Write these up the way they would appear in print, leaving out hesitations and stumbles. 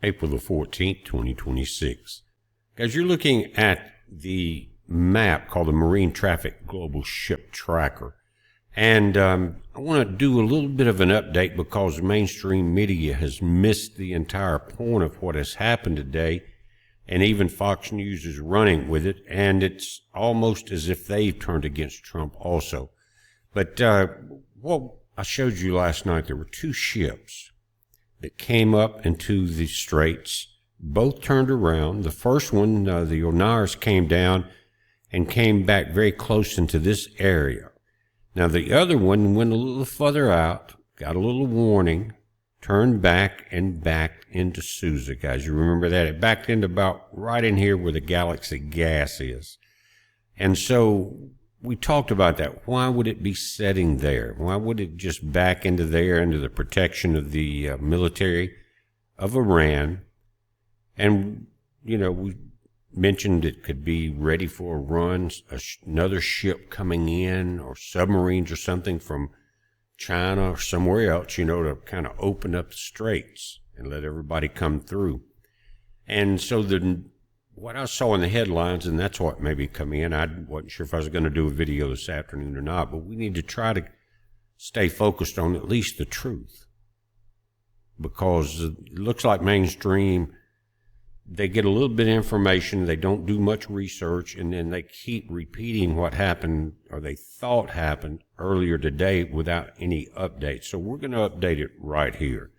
April the 14th, 2026. Guys, you're looking at the map called the Marine Traffic Global Ship Tracker. And I want to do a little bit of an update because mainstream media has missed the entire point of what has happened today. And even Fox News is running with it. And it's almost as if they've turned against Trump also. But what I showed you last night, there were two ships that came up into the straits. Both turned around. The first one, the Onaris, came down and came back very close into this area. Now the other one went a little further out, got a little warning, turned back and backed into Sousa, guys. You remember that? It backed into about right in here where the Galaxy gas is. And so we talked about that. Why would it be setting there? Why would it just back into there, into the protection of the military of Iran? And, you know, we mentioned it could be ready for a run, another ship coming in, or submarines or something from China or somewhere else, you know, to kind of open up the straits and let everybody come through. And so what I saw in the headlines, and that's what made me come in, I wasn't sure if I was going to do a video this afternoon or not, but we need to try to stay focused on at least the truth. Because it looks like mainstream, they get a little bit of information, they don't do much research, and then they keep repeating what happened or they thought happened earlier today without any updates. So we're going to update it right here.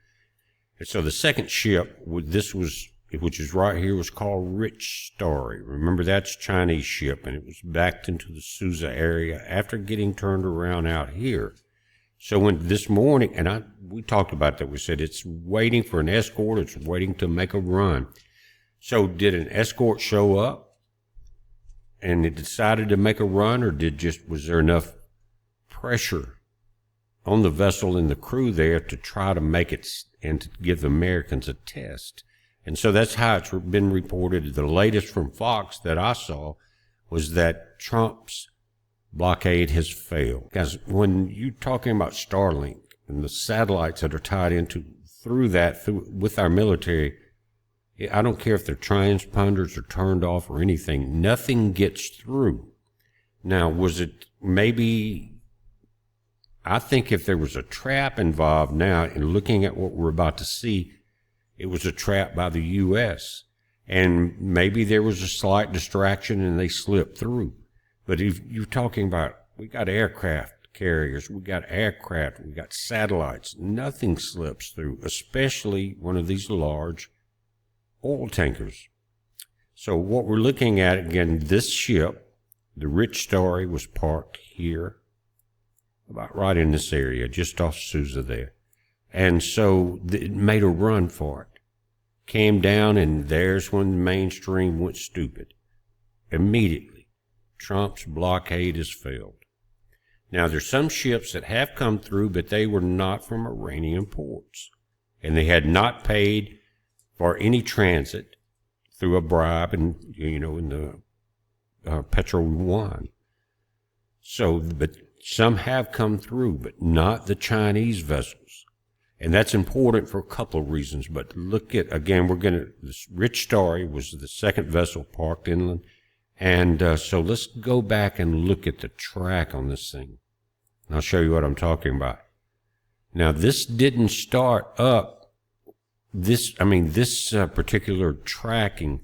And so the second ship, which is right here, was called Rich Story. Remember, that's a Chinese ship, and it was backed into the Sousa area after getting turned around out here. So when this morning, and we talked about that, we said it's waiting for an escort, it's waiting to make a run. So did an escort show up and it decided to make a run, or was there enough pressure on the vessel and the crew there to try to make it and to give the Americans a test? And so that's how it's been reported. The latest from Fox that I saw was that Trump's blockade has failed. Guys, when you're talking about Starlink and the satellites that are tied into with our military, I don't care if their transponders are turned off or anything, nothing gets through. Now, was it maybe, I think if there was a trap involved now, in looking at what we're about to see, it was a trap by the U.S. And maybe there was a slight distraction and they slipped through. But if you're talking about, we got aircraft carriers, we got aircraft, we got satellites, nothing slips through, especially one of these large oil tankers. So what we're looking at, again, this ship, the Rich Story, was parked here, about right in this area, just off Sousa there. And so it made a run for it. Came down, and there's when the mainstream went stupid. Immediately, Trump's blockade has failed. Now, there's some ships that have come through, but they were not from Iranian ports. And they had not paid for any transit through a bribe and, you know, in the Petro Yuan. So, but some have come through, but not the Chinese vessels. And that's important for a couple of reasons. But look at, again, this Rich Story was the second vessel parked inland. And so let's go back and look at the track on this thing. And I'll show you what I'm talking about. Now, this didn't start up. This particular tracking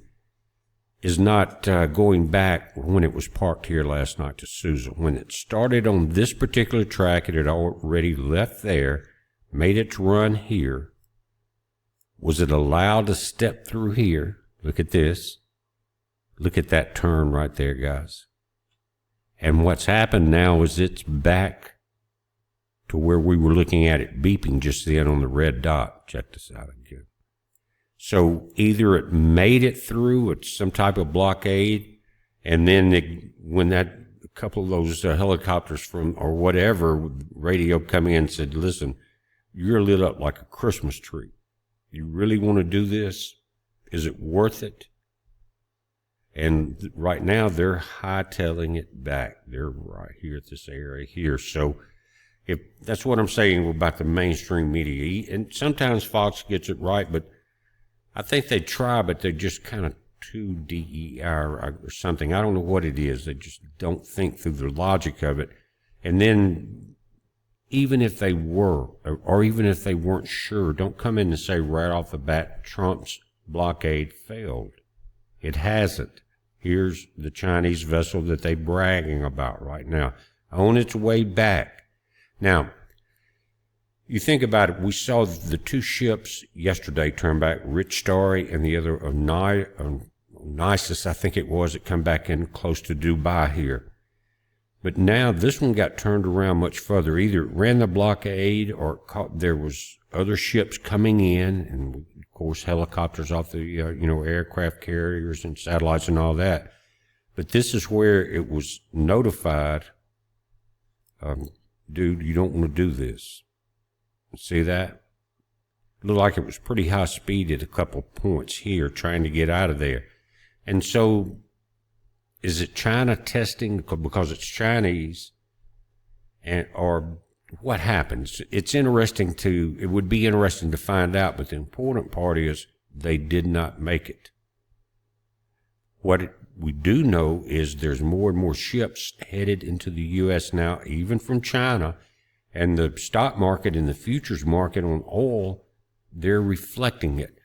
is not going back when it was parked here last night to Sousa. When it started on this particular track, it had already left there, made its run here. Was it allowed to step through here? Look at this. Look at that turn right there, guys. And what's happened now is it's back to where we were looking at it beeping just then on the red dot. Check this out again. So either it made it through, it's some type of blockade, and then when a couple of those helicopters from, or whatever, radio come in and said, listen, you're lit up like a Christmas tree. You really want to do this? Is it worth it? And right now they're hightailing it back. They're right here at this area here. So if that's what I'm saying about the mainstream media, and sometimes Fox gets it right, but I think they try, but they're just kind of too DEI or something. I don't know what it is. They just don't think through the logic of it. And then even if they were, or even if they weren't sure, don't come in and say right off the bat, Trump's blockade failed. It hasn't. Here's the Chinese vessel that they're bragging about right now, on its way back. Now, you think about it, we saw the two ships yesterday turn back, Rich Story and the other Onyssus, I think it was, that come back in close to Dubai here. But now this one got turned around much further. Either it ran the blockade or there was other ships coming in, and of course helicopters off the aircraft carriers and satellites and all that. But this is where it was notified, dude, you don't want to do this. See that? Looked like it was pretty high speed at a couple points here, trying to get out of there. And so, is it China testing because it's Chinese, or what happens? It would be interesting to find out, but the important part is they did not make it. What we do know is there's more and more ships headed into the U.S. now, even from China. And the stock market and the futures market on oil, they're reflecting it.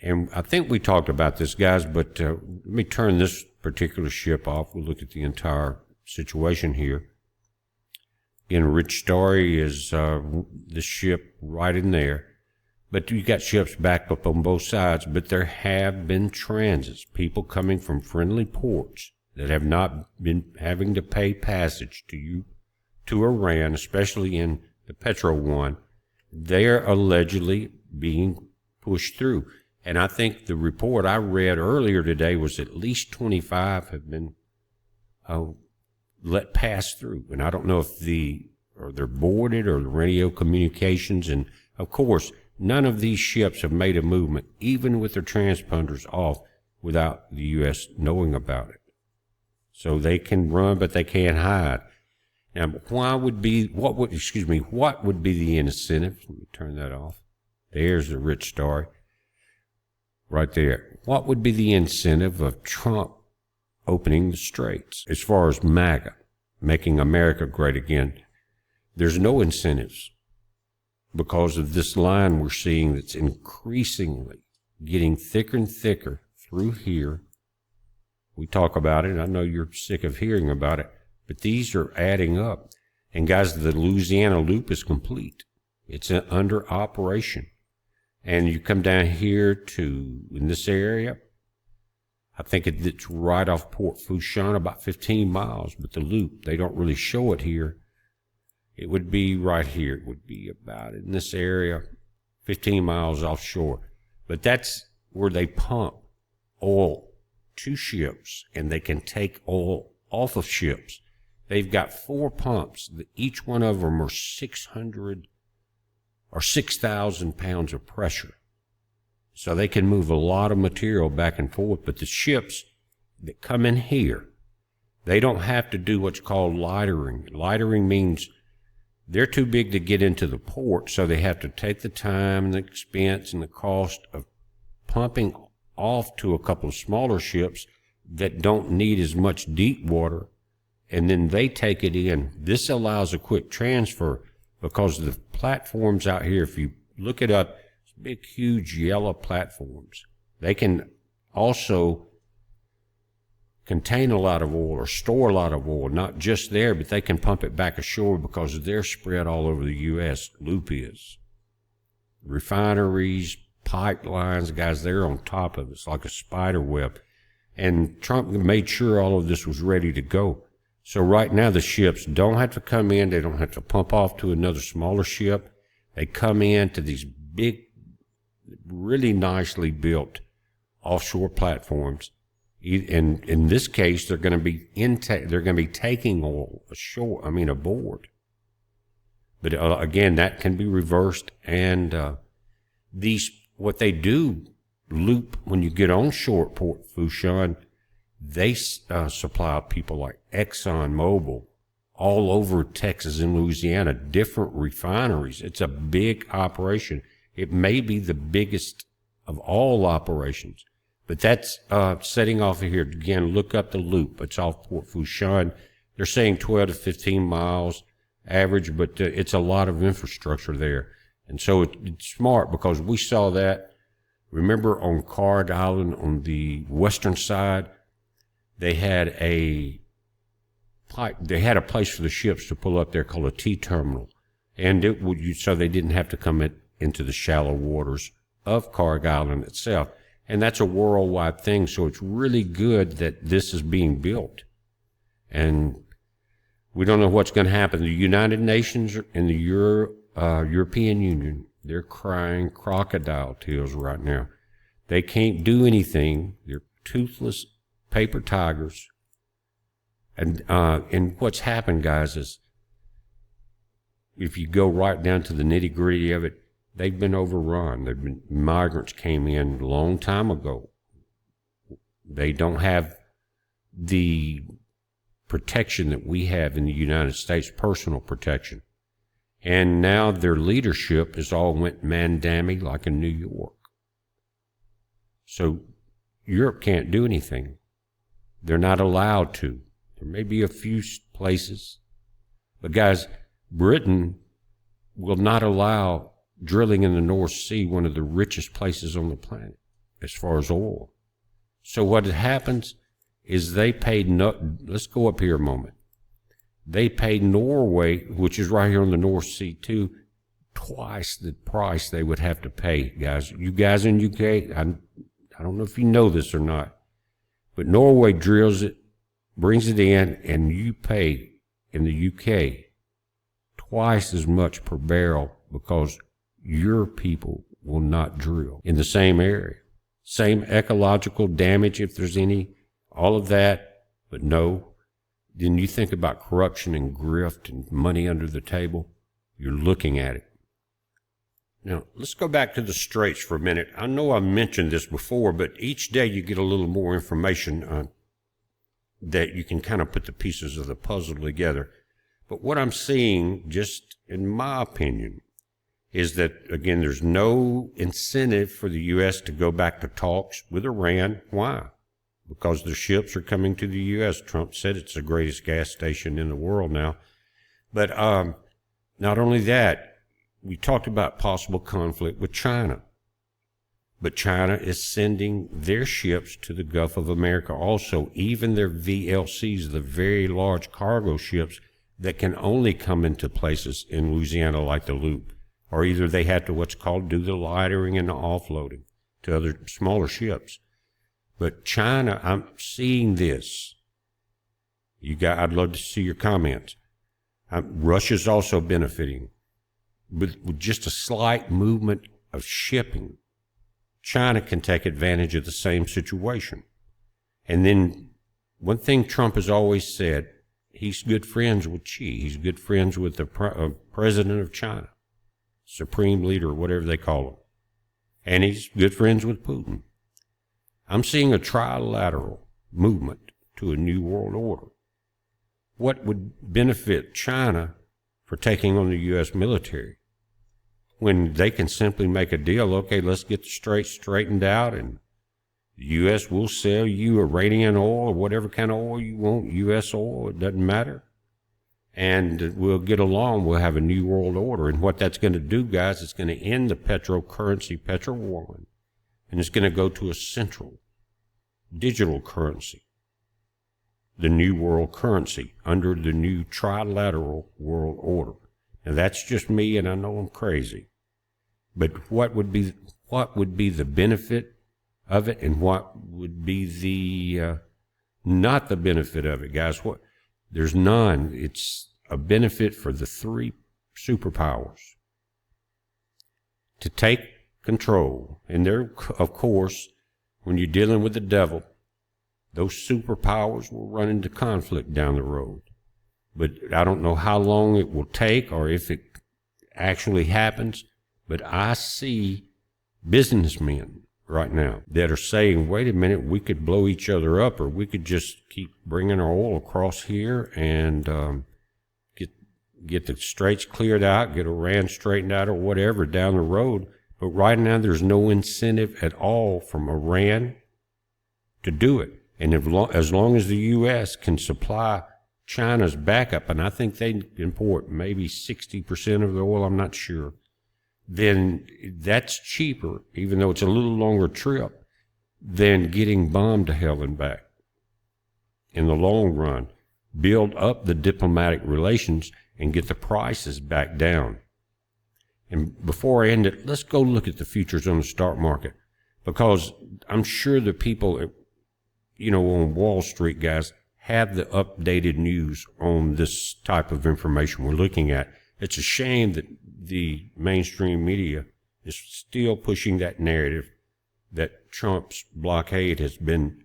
And I think we talked about this, guys, but let me turn this particular ship off. We'll look at the entire situation here. Again, Rich Story is the ship right in there. But you got ships backed up on both sides. But there have been transits, people coming from friendly ports that have not been having to pay passage to Iran, especially in the Petro one. They're allegedly being pushed through. And I think the report I read earlier today was at least 25 have been let pass through. And I don't know if they're boarded or the radio communications. And of course, none of these ships have made a movement, even with their transponders off, without the U.S. knowing about it. So they can run, but they can't hide. Now, what would be the incentive? Let me turn that off. There's the Rich Story right there. What would be the incentive of Trump opening the straits as far as MAGA, making America great again? There's no incentives because of this line we're seeing that's increasingly getting thicker and thicker through here. We talk about it. I know you're sick of hearing about it. But these are adding up. And guys, the Louisiana loop is complete. It's under operation. And you come down here in this area, I think it's right off Port Fourchon, about 15 miles. But the loop, they don't really show it here. It would be right here. It would be about in this area, 15 miles offshore. But that's where they pump oil to ships, and they can take oil off of ships. They've got 4 pumps. Each one of them are 600 or 6,000 pounds of pressure. So they can move a lot of material back and forth. But the ships that come in here, they don't have to do what's called lightering. Lightering means they're too big to get into the port, so they have to take the time and the expense and the cost of pumping off to a couple of smaller ships that don't need as much deep water. And then they take it in. This allows a quick transfer because the platforms out here, if you look it up, it's big, huge yellow platforms. They can also contain a lot of oil or store a lot of oil, not just there, but they can pump it back ashore because they're spread all over the U.S. Loop is. Refineries, pipelines, guys, they're on top of it. It's like a spider web. And Trump made sure all of this was ready to go. So right now the ships don't have to come in. They don't have to pump off to another smaller ship. They come in to these big, really nicely built offshore platforms. And in this case, they're going to be taking oil aboard. But again, that can be reversed. And what they do loop when you get on shore at Port Fourchon, they supply people like Exxon Mobil all over Texas and Louisiana, different refineries. It's a big operation. It may be the biggest of all operations. But that's setting off of here. Again, look up the loop. It's off Port Fourchon. They're saying 12 to 15 miles average, but it's a lot of infrastructure there. And so it's smart because we saw that. Remember on Card Island on the western side, they had a place for the ships to pull up there called a T-terminal. And so they didn't have to come into the shallow waters of Card Island itself. And that's a worldwide thing, so it's really good that this is being built. And we don't know what's going to happen. The United Nations and the European Union, they're crying crocodile tears right now. They can't do anything. They're toothless paper tigers. And what's happened, guys, is if you go right down to the nitty-gritty of it, they've been overrun. Migrants came in a long time ago. They don't have the protection that we have in the United States, personal protection. And now their leadership has all went mandammy like in New York. So Europe can't do anything. They're not allowed to. There may be a few places. But guys, Britain will not allow drilling in the North Sea, one of the richest places on the planet as far as oil. So what happens is they paid, let's go up here a moment. They paid Norway, which is right here on the North Sea too, twice the price they would have to pay, guys. You guys in UK, I don't know if you know this or not, but Norway drills it, brings it in, and you pay in the UK twice as much per barrel because your people will not drill in the same area. Same ecological damage, if there's any, all of that, but no. Then you think about corruption and grift and money under the table, you're looking at it. Now, let's go back to the Straits for a minute. I know I mentioned this before, but each day you get a little more information that you can kind of put the pieces of the puzzle together. But what I'm seeing, just in my opinion, is that, again, there's no incentive for the U.S. to go back to talks with Iran. Why? Because the ships are coming to the U.S. Trump said it's the greatest gas station in the world now. But not only that, we talked about possible conflict with China. But China is sending their ships to the Gulf of America also, even their VLCs, the very large cargo ships that can only come into places in Louisiana like the Loop. Or either they had to what's called do the lightering and the offloading to other smaller ships. But China, I'm seeing this. I'd love to see your comments. Russia's also benefiting. With just a slight movement of shipping, China can take advantage of the same situation. And then one thing Trump has always said, he's good friends with Xi. He's good friends with the president of China, supreme leader, whatever they call him. And he's good friends with Putin. I'm seeing a trilateral movement to a new world order. What would benefit China for taking on the U.S. military when they can simply make a deal? Okay, let's get the Straits straightened out, and the U.S. will sell you Iranian oil or whatever kind of oil you want, U.S. oil, it doesn't matter. And we'll get along, we'll have a new world order. And what that's going to do, guys, it's going to end the petrocurrency, Petro-1, and it's going to go to a central digital currency, the new world currency under the new trilateral world order. Now that's just me, and I know I'm crazy, but what would be the benefit of it, and what would be the not the benefit of it, guys? There's none. It's a benefit for the three superpowers to take control. And there, of course, when you're dealing with the devil, those superpowers will run into conflict down the road. But I don't know how long it will take or if it actually happens, but I see businessmen right now that are saying, wait a minute, we could blow each other up, or we could just keep bringing our oil across here and get the straits cleared out, get Iran straightened out or whatever down the road. But right now, there's no incentive at all from Iran to do it. And as long as the U.S. can supply China's backup, and I think they import maybe 60% of the oil, I'm not sure, then that's cheaper, even though it's a little longer trip, than getting bombed to hell and back. In the long run, build up the diplomatic relations and get the prices back down. And before I end it, let's go look at the futures on the stock market, because I'm sure the people, on Wall Street, guys, have the updated news on this type of information we're looking at. It's a shame that the mainstream media is still pushing that narrative that Trump's blockade has been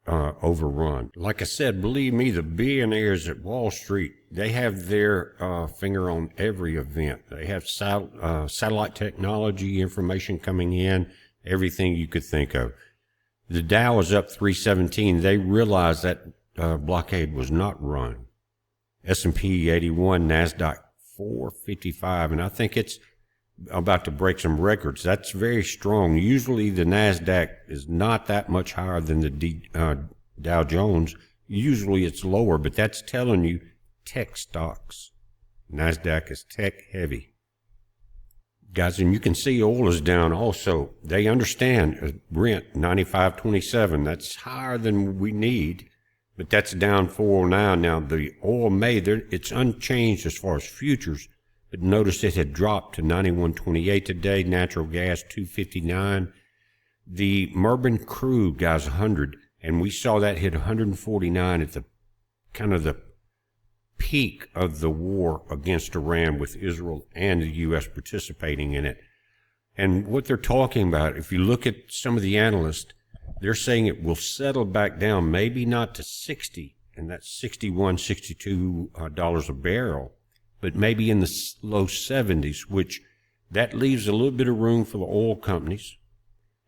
overrun. Like I said, believe me, the billionaires at Wall Street, they have their finger on every event. They have satellite technology information coming in, everything you could think of. The Dow is up 317. They realized that blockade was not run. S&P 81, NASDAQ 455, and I think it's about to break some records. That's very strong. Usually the NASDAQ is not that much higher than the Dow Jones. Usually it's lower, but that's telling you tech stocks. NASDAQ is tech heavy. Guys, and you can see oil is down also. They understand Brent 95.27. That's higher than we need, but that's down 409. Now the oil it's unchanged as far as futures. But notice it had dropped to 91.28 today. Natural gas, 259. The Murban crude, guys, 100. And we saw that hit 149 at the kind of the peak of the war against Iran, with Israel and the U.S. participating in it. And what they're talking about, if you look at some of the analysts, they're saying it will settle back down, maybe not to 60, and that's $61, $62 a barrel, but maybe in the low 70s, which that leaves a little bit of room for the oil companies,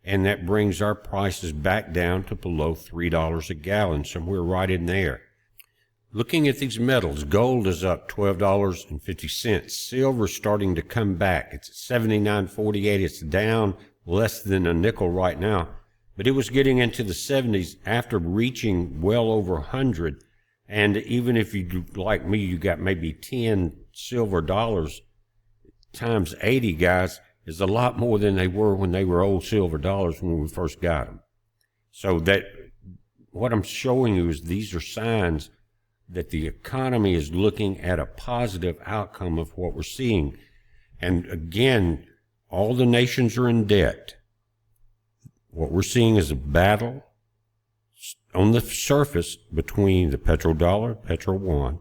and that brings our prices back down to below $3 a gallon, somewhere right in there. Looking at these metals, gold is up $12.50. Silver starting to come back. It's at $79.48. It's down less than a nickel right now, but it was getting into the 70s after reaching well over 100. And even if you, like me, you got maybe 10 silver dollars times 80, guys, is a lot more than they were when they were old silver dollars when we first got them. So that what I'm showing you is these are signs that the economy is looking at a positive outcome of what we're seeing. And again, all the nations are in debt. What we're seeing is a battle on the surface between the petrodollar, petro yuan,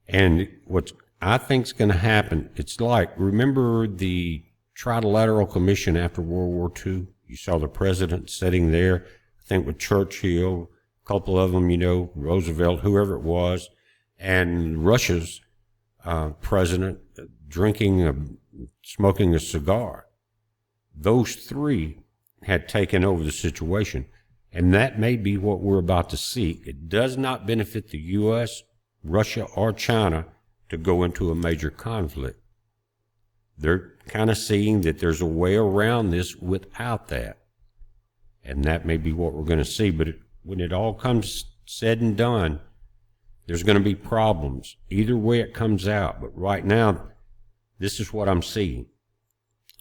and what I think is going to happen. It's like, remember the Trilateral Commission after World War II? You saw the president sitting there, I think with Churchill, a couple of them, Roosevelt, whoever it was, and Russia's president smoking a cigar. Those three had taken over the situation. And that may be what we're about to see. It does not benefit the U.S., Russia, or China to go into a major conflict. They're kind of seeing that there's a way around this without that. And that may be what we're going to see. But when it all comes said and done, there's going to be problems. Either way it comes out. But right now, this is what I'm seeing.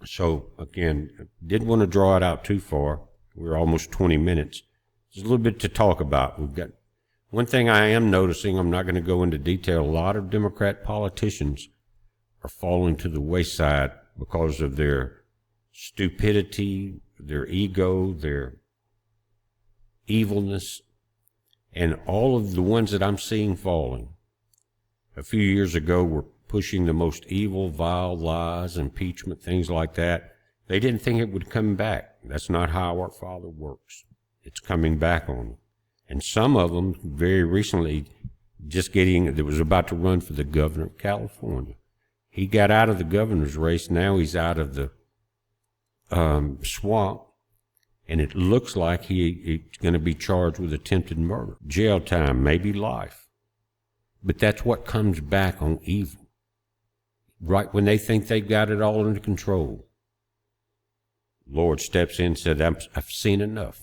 So, again, didn't want to draw it out too far. We're almost 20 minutes. There's a little bit to talk about. We've got one thing I am noticing, I'm not going to go into detail. A lot of Democrat politicians are falling to the wayside because of their stupidity, their ego, their evilness, and all of the ones that I'm seeing falling. A few years ago were pushing the most evil, vile lies, impeachment, things like that. They didn't think it would come back. That's not how our Father works. It's coming back on them. And some of them, very recently, that was about to run for the governor of California. He got out of the governor's race. Now he's out of the swamp. And it looks like he's going to be charged with attempted murder. Jail time, maybe life. But that's what comes back on evil. Right when they think they've got it all under control. Lord steps in and said, I've seen enough.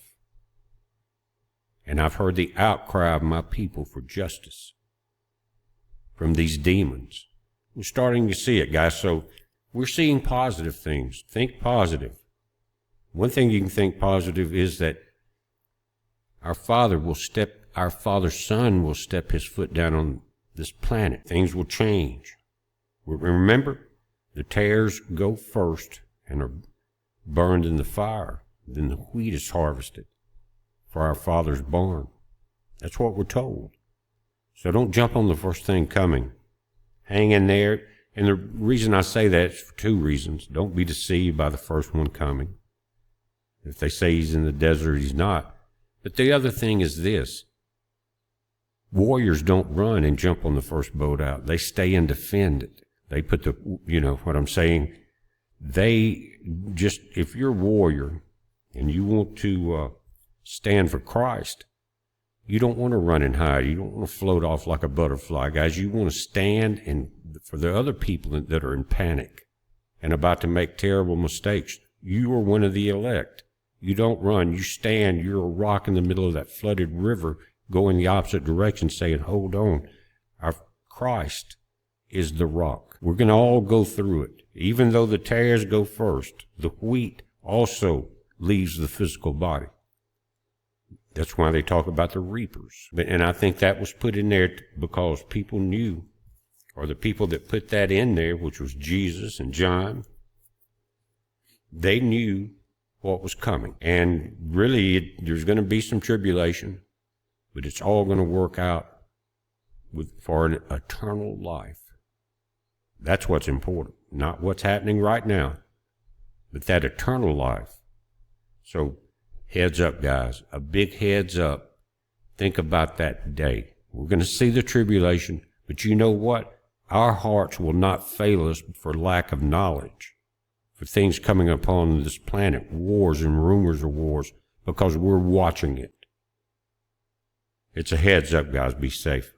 And I've heard the outcry of my people for justice from these demons. We're starting to see it, guys. So we're seeing positive things. Think positive. One thing you can think positive is that our Father's Son will step his foot down on this planet. Things will change. Remember, the tares go first and are burned in the fire. Then the wheat is harvested for our Father's barn. That's what we're told. So don't jump on the first thing coming. Hang in there. And the reason I say that is for two reasons. Don't be deceived by the first one coming. If they say he's in the desert, he's not. But the other thing is this. Warriors don't run and jump on the first boat out. They stay and defend it. They put the, you know what I'm saying? They just, if you're a warrior and you want to stand for Christ, you don't want to run and hide. You don't want to float off like a butterfly, guys. You want to stand and for the other people that are in panic and about to make terrible mistakes. You are one of the elect. You don't run. You stand. You're a rock in the middle of that flooded river going the opposite direction saying, hold on. Our Christ is the rock. We're going to all go through it. Even though the tares go first, the wheat also leaves the physical body. That's why they talk about the reapers. And I think that was put in there because people knew, or the people that put that in there, which was Jesus and John, they knew what was coming. And really, there's going to be some tribulation, but it's all going to work out for an eternal life. That's what's important, not what's happening right now, but that eternal life. So heads up, guys, a big heads up. Think about that day. We're going to see the tribulation, but you know what? Our hearts will not fail us for lack of knowledge, for things coming upon this planet, wars and rumors of wars, because we're watching it. It's a heads up, guys. Be safe.